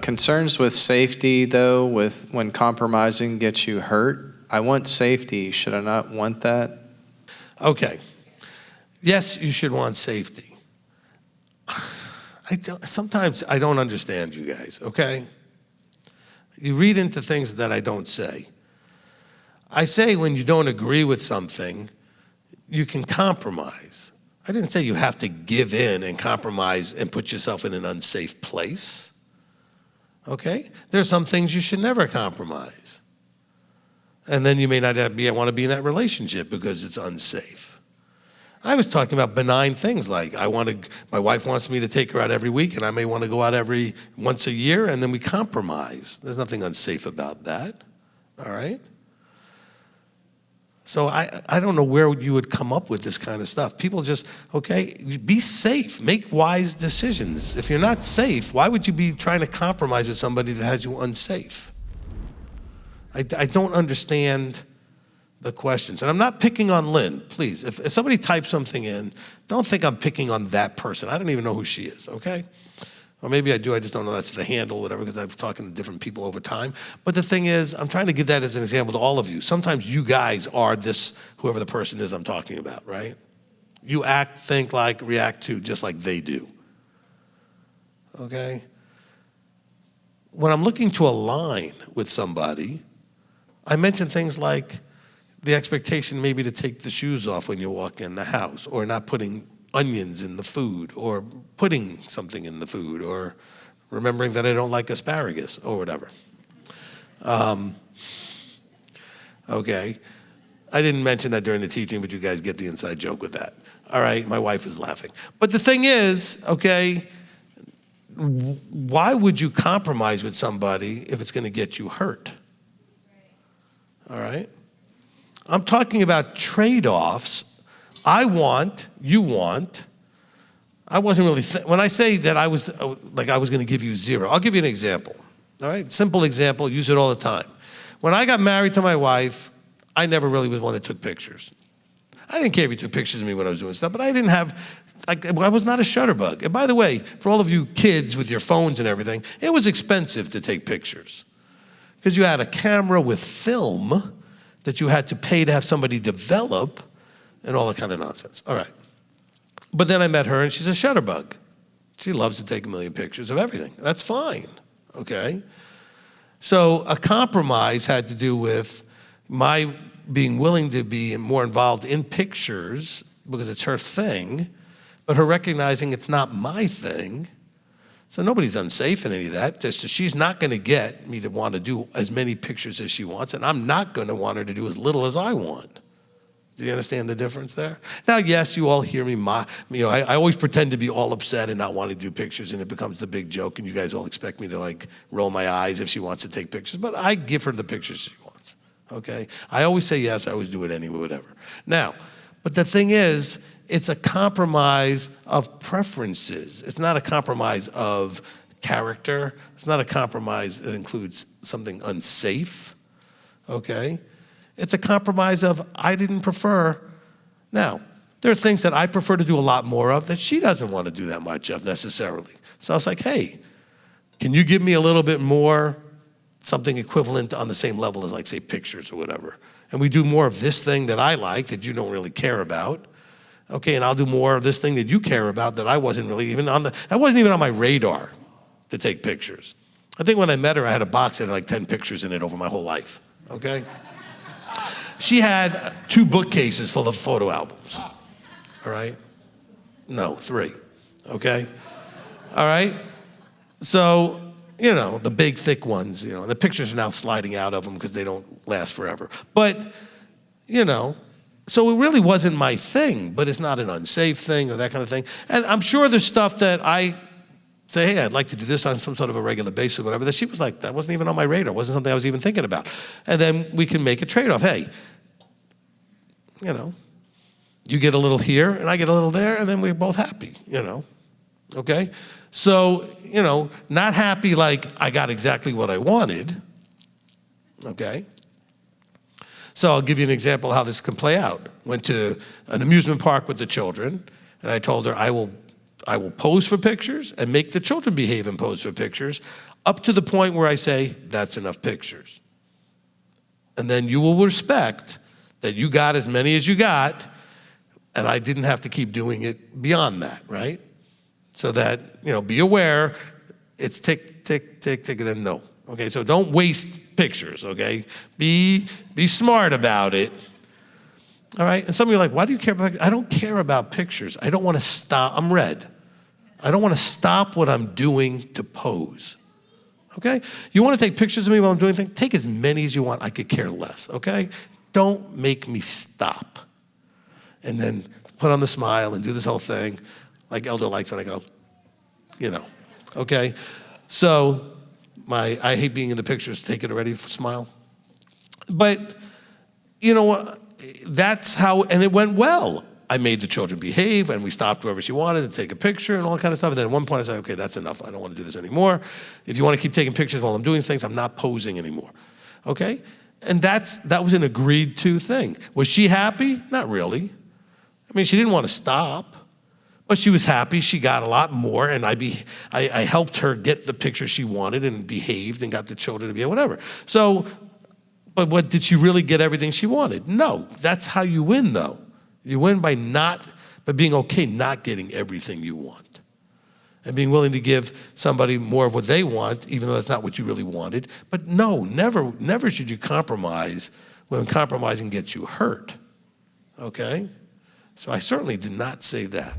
Concerns with safety, though, with when compromising gets you hurt. I want safety. Should I not want that? Okay. Yes, you should want safety. Sometimes I don't understand you guys, okay? You read into things that I don't say. I say when you don't agree with something, you can compromise. I didn't say you have to give in and compromise and put yourself in an unsafe place. Okay? There's some things you should never compromise. And then you may not want to be in that relationship because it's unsafe. I was talking about benign things like my wife wants me to take her out every week and I may want to go out once a year, and then we compromise. There's nothing unsafe about that, all right? So I don't know where you would come up with this kind of stuff. People just, okay, be safe, make wise decisions. If you're not safe, why would you be trying to compromise with somebody that has you unsafe? I don't understand the questions. And I'm not picking on Lynn, please. If somebody types something in, don't think I'm picking on that person. I don't even know who she is, okay? Or maybe I do, I just don't know that's the handle, whatever, because I've talking to different people over time. But the thing is, I'm trying to give that as an example to all of you. Sometimes you guys are this, whoever the person is I'm talking about, right? You act, think like, react to, just like they do, okay? When I'm looking to align with somebody, I mention things like the expectation maybe to take the shoes off when you walk in the house, or not putting onions in the food, or putting something in the food, or remembering that I don't like asparagus, or whatever. Okay. I didn't mention that during the teaching, but you guys get the inside joke with that. All right, my wife is laughing. But the thing is, okay, why would you compromise with somebody if it's going to get you hurt? All right? I'm talking about trade-offs. I want, you want. I wasn't really, when I say that I was going to give you zero, I'll give you an example. All right? Simple example, use it all the time. When I got married to my wife, I never really was one that took pictures. I didn't care if you took pictures of me when I was doing stuff, but I didn't have, I was not a shutterbug. And by the way, for all of you kids with your phones and everything, it was expensive to take pictures because you had a camera with film that you had to pay to have somebody develop and all that kind of nonsense. All right. But then I met her and she's a shutterbug. She loves to take a million pictures of everything. That's fine, okay? So a compromise had to do with my being willing to be more involved in pictures because it's her thing, but her recognizing it's not my thing. So nobody's unsafe in any of that. Just she's not going to get me to want to do as many pictures as she wants, and I'm not going to want her to do as little as I want. Do you understand the difference there? Now, yes, you all hear me I always pretend to be all upset and not wanting to do pictures, and it becomes the big joke, and you guys all expect me to like roll my eyes if she wants to take pictures, but I give her the pictures she wants, okay? I always say yes, I always do it anyway, whatever. Now, but the thing is, it's a compromise of preferences. It's not a compromise of character. It's not a compromise that includes something unsafe, okay? It's a compromise of I didn't prefer. Now, there are things that I prefer to do a lot more of that she doesn't want to do that much of necessarily. So I was like, hey, can you give me a little bit more, something equivalent on the same level as like say pictures or whatever? And we do more of this thing that I like that you don't really care about. Okay, and I'll do more of this thing that you care about that I wasn't even on my radar to take pictures. I think when I met her, I had a box that had like 10 pictures in it over my whole life, okay? She had 2 bookcases full of photo albums, all right? No, 3, okay? All right? So, the big, thick ones, the pictures are now sliding out of them because they don't last forever. But, so it really wasn't my thing, but it's not an unsafe thing or that kind of thing. And I'm sure there's stuff that I say, hey, I'd like to do this on some sort of a regular basis or whatever, that she was like, that wasn't even on my radar. It wasn't something I was even thinking about. And then we can make a trade-off. Hey, you get a little here and I get a little there, and then we're both happy, okay? So, not happy like I got exactly what I wanted, okay? So I'll give you an example of how this can play out. Went to an amusement park with the children, and I told her, I will pose for pictures and make the children behave and pose for pictures up to the point where I say, that's enough pictures. And then you will respect that you got as many as you got, and I didn't have to keep doing it beyond that, right? So that, be aware, it's tick, tick, tick, tick, and then no. Okay, so don't waste pictures, okay? Be smart about it. All right, and some of you are like, why do you care about pictures? I don't care about pictures. I don't want to stop. I'm red. I don't want to stop what I'm doing to pose. Okay? You want to take pictures of me while I'm doing things? Take as many as you want. I could care less, okay? Don't make me stop. And then put on the smile and do this whole thing like Elder likes when I go, okay? So I hate being in the pictures. Take it already, smile. But you know what? That's how, and it went well. I made the children behave, and we stopped wherever she wanted to take a picture and all kind of stuff. And then at one point I said, okay, that's enough. I don't want to do this anymore. If you want to keep taking pictures while I'm doing things, I'm not posing anymore. Okay? And that was an agreed to thing. Was she happy? Not really. I mean, she didn't want to stop, but she was happy. She got a lot more, and I helped her get the picture she wanted and behaved and got the children to behave, whatever. So, but what, did she really get everything she wanted? No. That's how you win, though. You win by being okay not getting everything you want. And being willing to give somebody more of what they want, even though that's not what you really wanted. But no, never should you compromise when compromising gets you hurt. Okay? So I certainly did not say that.